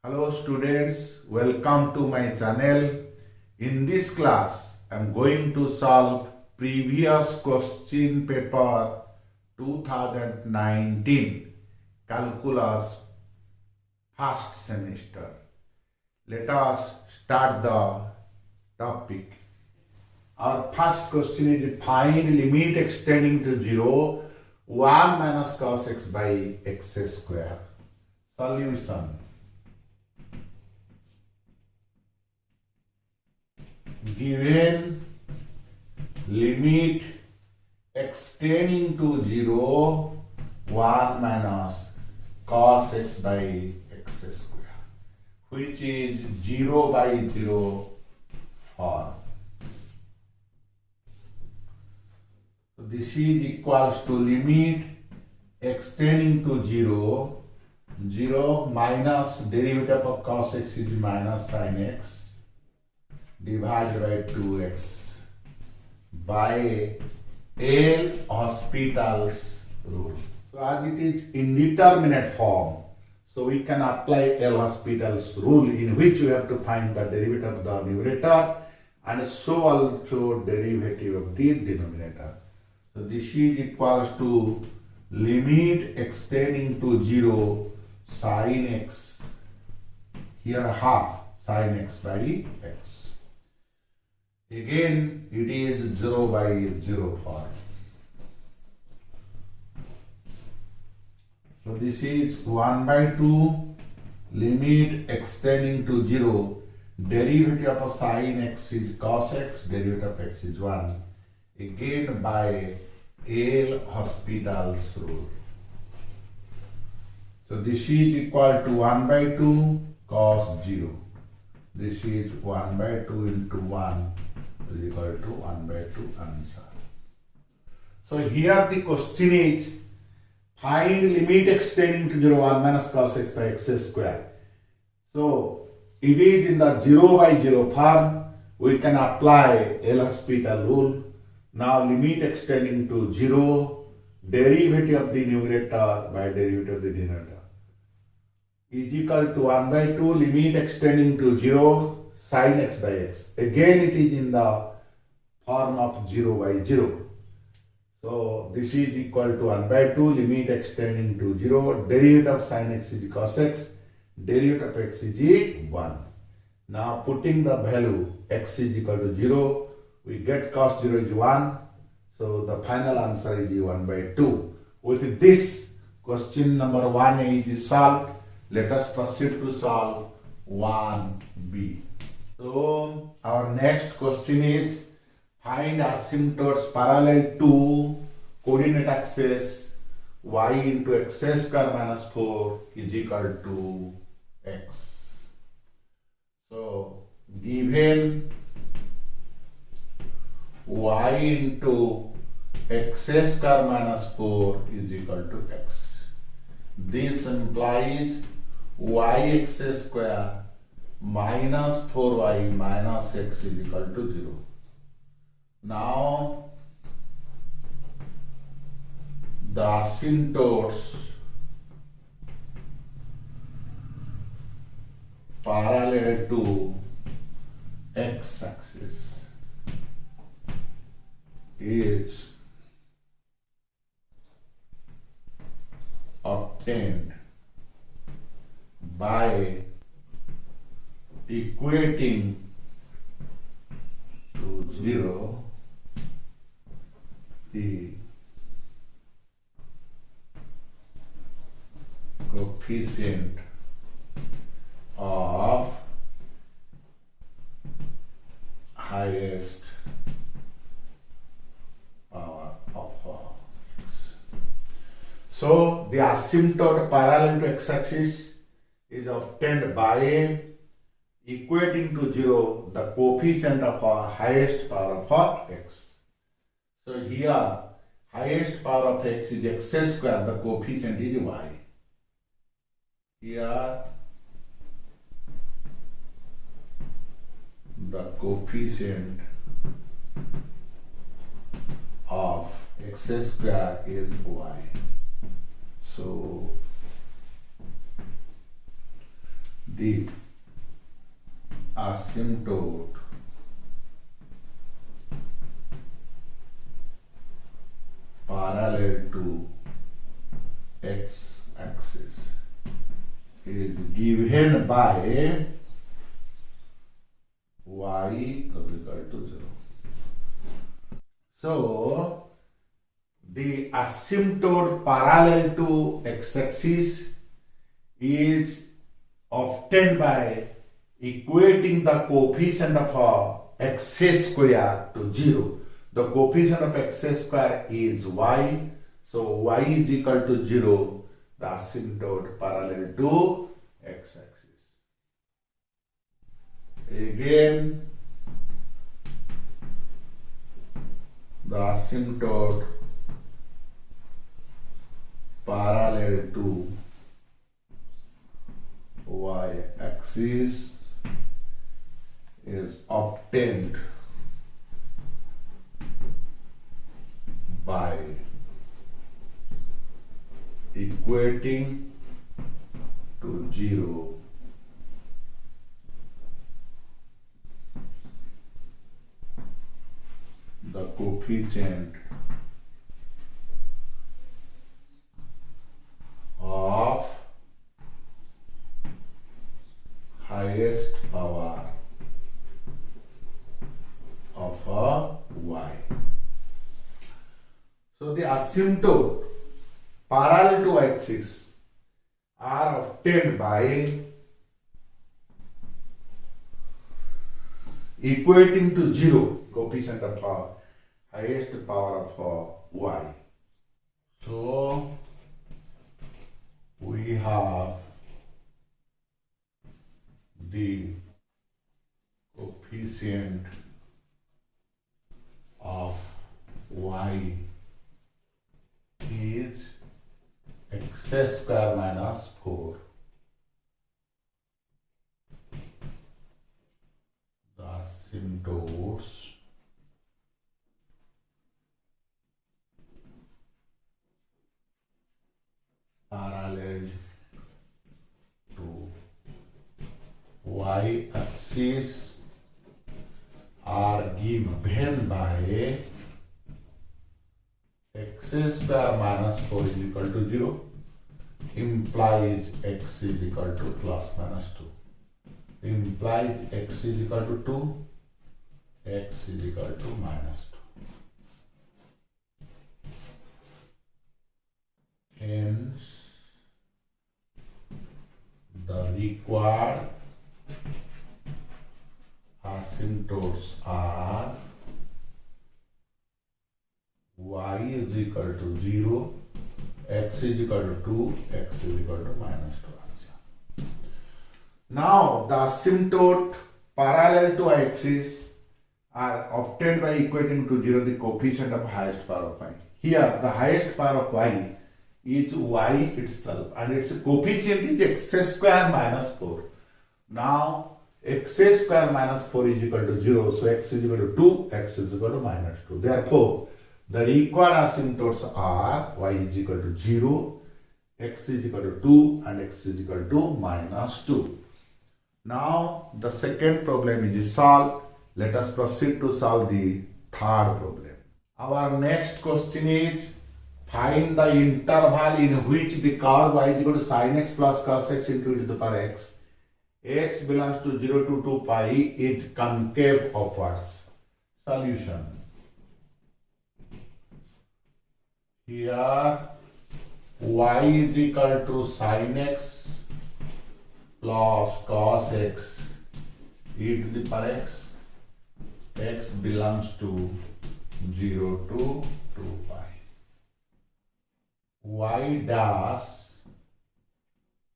Hello students, welcome to my channel. In this class, I am going to solve previous question paper 2019 calculus first semester. Let us start the topic. Our first question is find limit extending to 0 1 minus cos x by x square. Solution. Given limit extending to 0 1 minus cos x by x square, which is 0 by 0 form. So this is equals to limit extending to 0 minus derivative of cos x is minus sin x divided by 2x by L'Hospital's rule. So as it is indeterminate form, so we can apply L'Hospital's rule, in which we have to find the derivative of the numerator and so also derivative of the denominator. So this is equals to limit extending to 0 sin x, here half sin x by x. Again, it is 0 by 0 form. So this is 1 by 2 limit extending to 0. Derivative of sin x is cos x, derivative of x is 1. Again by L'Hospital's rule. So this is equal to 1 by 2 cos 0. This is 1 by 2 into 1 is equal to 1 by 2 answer. So here the question is find limit extending to 0 1 minus cos x by x square. So it is in the 0 by 0 form. We can apply L'Hospital rule. Now limit extending to 0, derivative of the numerator by derivative of the denominator is equal to 1 by 2 limit extending to 0 sin x by x. Again it is in the form of 0 by 0. So this is equal to 1 by 2 limit extending to 0, derivative of sin x is cos x, derivative of x is 1. Now putting the value x is equal to 0, we get cos 0 is 1. So the final answer is 1 by 2. With this, question number 1 is solved. Let us proceed to solve 1b. So our next question is find asymptotes parallel to coordinate axis y into x square minus 4 is equal to x. So given y into x square minus 4 is equal to x. This implies yx square minus 4y minus x is equal to 0. Now the asymptotes parallel to x axis is obtained by equating to 0 the coefficient of highest power of x. So the asymptote parallel to x-axis is obtained by equating to 0 the coefficient of our highest power of x. So here highest power of x is x square, the coefficient is y. Here the coefficient of x square is y. So the asymptote parallel to x-axis is given by y is equal to 0. So, the asymptote parallel to x-axis is obtained by equating the coefficient of x square to 0. The coefficient of x square is y, so y is equal to 0, the asymptote parallel to x-axis. Again, the asymptote parallel to y-axis is obtained by equating to 0 the coefficient of highest power of a y. So the asymptote parallel to axis are obtained by equating to 0 coefficient of highest power of y. So we have the coefficient of y is x square minus 4. The asymptotes parallel to y-axis are given by x square minus 4 is equal to 0 implies x is equal to plus minus 2 implies x is equal to 2, x is equal to minus 2. Hence, the required asymptotes are y is equal to 0, x is equal to 2, x is equal to minus 2. Now, the asymptote parallel to axis are obtained by equating to 0 the coefficient of highest power of y. Here, the highest power of y is y itself and its coefficient is x square minus 4. Now, x square minus 4 is equal to 0, so x is equal to 2, x is equal to minus 2. Therefore, the required asymptotes are y is equal to 0, x is equal to 2 and x is equal to minus 2. Now, the second problem is solved. Let us proceed to solve the third problem. Our next question is, find the interval in which the curve y is equal to sin x plus cos x into e to the power x belongs to 0 to 2 pi is concave upwards. Solution. Here y is equal to sin x plus cos x e to the power x belongs to 0 to 2 pi. Y dash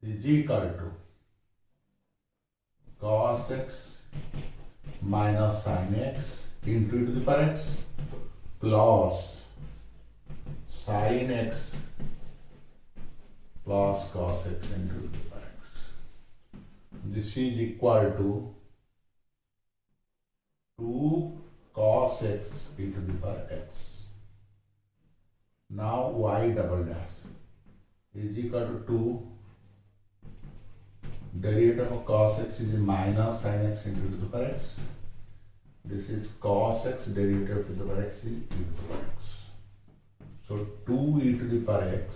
is equal to cos x minus sin x into e to the power x plus sin x plus cos x into e to the power x. This is equal to 2 cos x e to the power x. Now y double dash is equal to 2 Derivative of cos x is minus sin x into e to the power x. This is cos x, derivative to the power x is e to the power x. So 2 e to the power x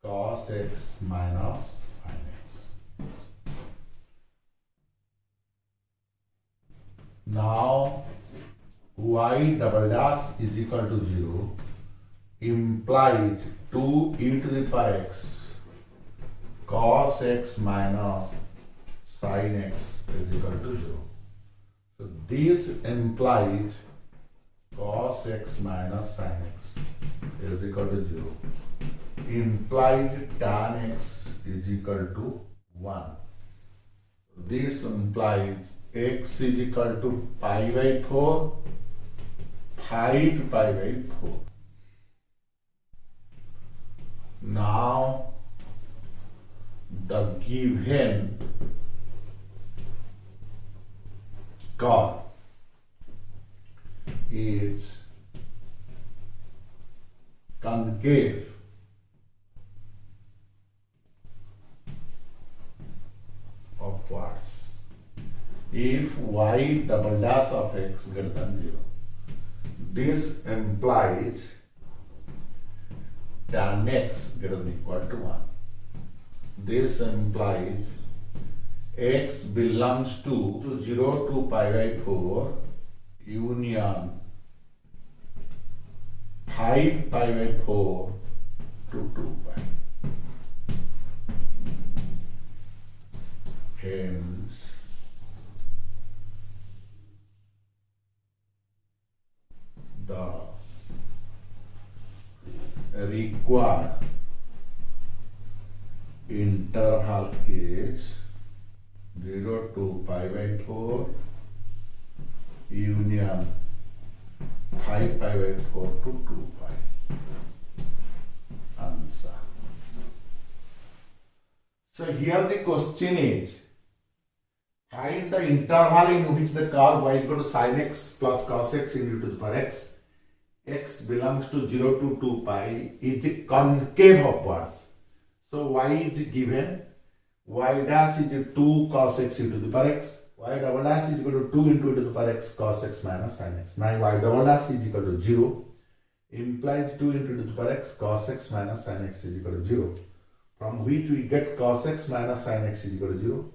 cos x minus sin x. Now y double dash is equal to 0 implies 2 e to the power x cos x minus sin x is equal to 0. So this implies cos x minus sin x is equal to 0. Implied tan x is equal to 1. This implies x is equal to pi by 4, 5 pi by 4. Now the given curve is concave upwards if y double dash of x greater than 0. This implies tan x greater than or equal to 1. This implies x belongs to 0 to pi by 4 union 5 pi by 4 to 2 pi. Hence, the required interval is 0 to pi by 4 union 5 pi by 4 to 2 pi. Answer. So here the question is, find the interval in which the curve y is equal to sin x plus cos x into e to the power x, x belongs to 0 to 2 pi, is concave upwards. So y is given, y dash is 2 cos x into the power x, y double dash is equal to 2 into e to the power x cos x minus sin x. Now y double dash is equal to 0 implies 2 into e to the power x cos x minus sin x is equal to 0, from which we get cos x minus sin x is equal to 0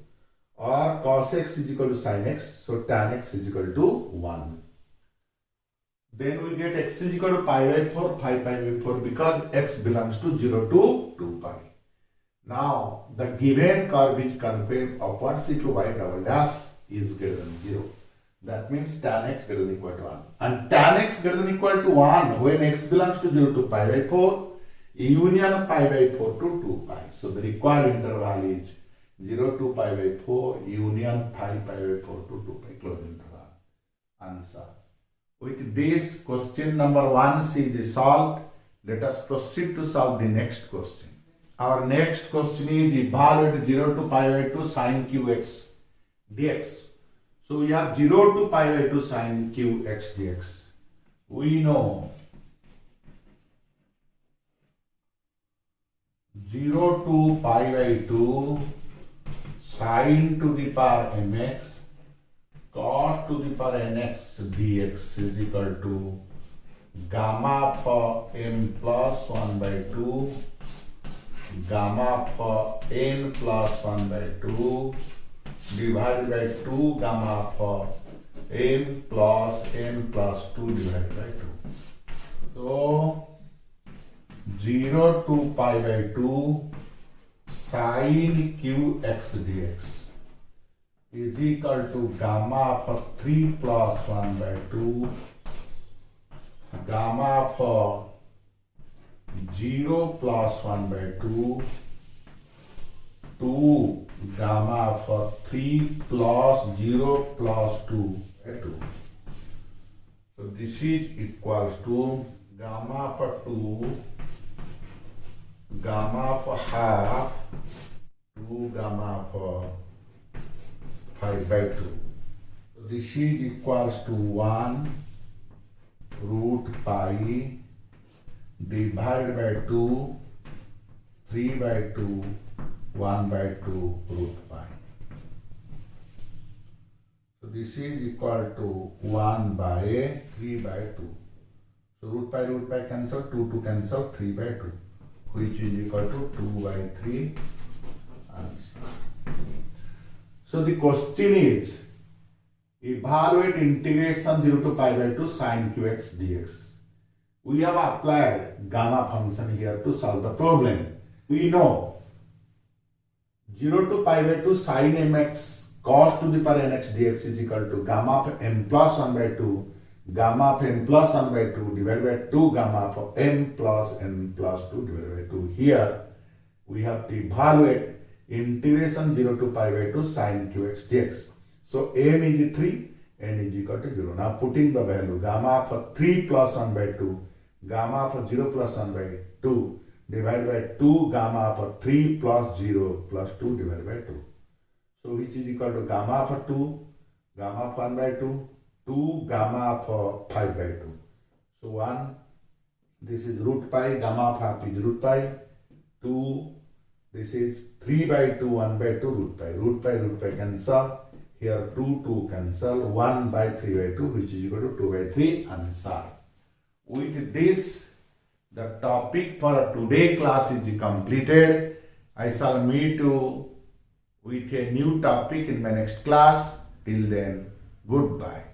or cos x is equal to sin x, so tan x is equal to 1. Then we get x is equal to pi by 4, 5 pi by 4 because x belongs to 0 to 2 pi. Now the given curve is concave upwards if y double dash is greater than 0. That means tan x greater than equal to 1. And tan x greater than equal to 1 when x belongs to 0 to pi by 4 union pi by 4 to 2 pi. So the required interval is 0 to pi by 4 union 5 pi by 4 to 2 pi, closed interval. Answer. With this, question number 1 is solved. Let us proceed to solve the next question. Our next question is evaluate 0 to pi by 2 sin qx dx. So we have 0 to pi by 2 sin qx dx. We know 0 to pi by 2 sin to the power mx cos to the power nx dx is equal to gamma for m plus 1 by 2 gamma for n plus 1 by 2 divided by 2 gamma for m plus n plus 2 divided by 2. So 0 to pi by 2 sin qx dx is equal to gamma for 3 plus 1 by 2 gamma for 0 plus 1 by 2 2 gamma for 3 plus 0 plus 2 by 2. So this is equals to gamma for 2 gamma for half 2 gamma for 5 by 2. So this is equals to 1 root pi divided by 2 3 by 2 1 by 2 root pi. So this is equal to 1 by 3 by 2. So root pi cancel, 2 cancel, 3 by 2, which is equal to 2 by 3 answer. So the question is, evaluate integration 0 to pi by 2 sin qx dx. We have applied gamma function here to solve the problem. We know 0 to pi by 2 sin mx cos to the power nx dx is equal to gamma of m plus 1 by 2 gamma of n plus 1 by 2 divided by 2 gamma of m plus n plus 2 divided by 2. Here we have to evaluate integration 0 to pi by 2 sin qx dx. So m is 3, n is equal to 0. Now putting the value gamma of 3 plus 1 by 2 gamma of 0 plus 1 by 2 divided by 2 gamma of 3 plus 0 plus 2 divided by 2. So which is equal to gamma of 2, gamma of 1 by 2, 2 gamma of 5 by 2. So 1, this is root pi, gamma of half is root pi, 2, this is 3 by 2, 1 by 2, root pi cancel, here 2 cancel, 1 by 3 by 2, which is equal to 2 by 3 answer. With this, the topic for today class is completed. I shall meet you with a new topic in my next class. Till then, goodbye.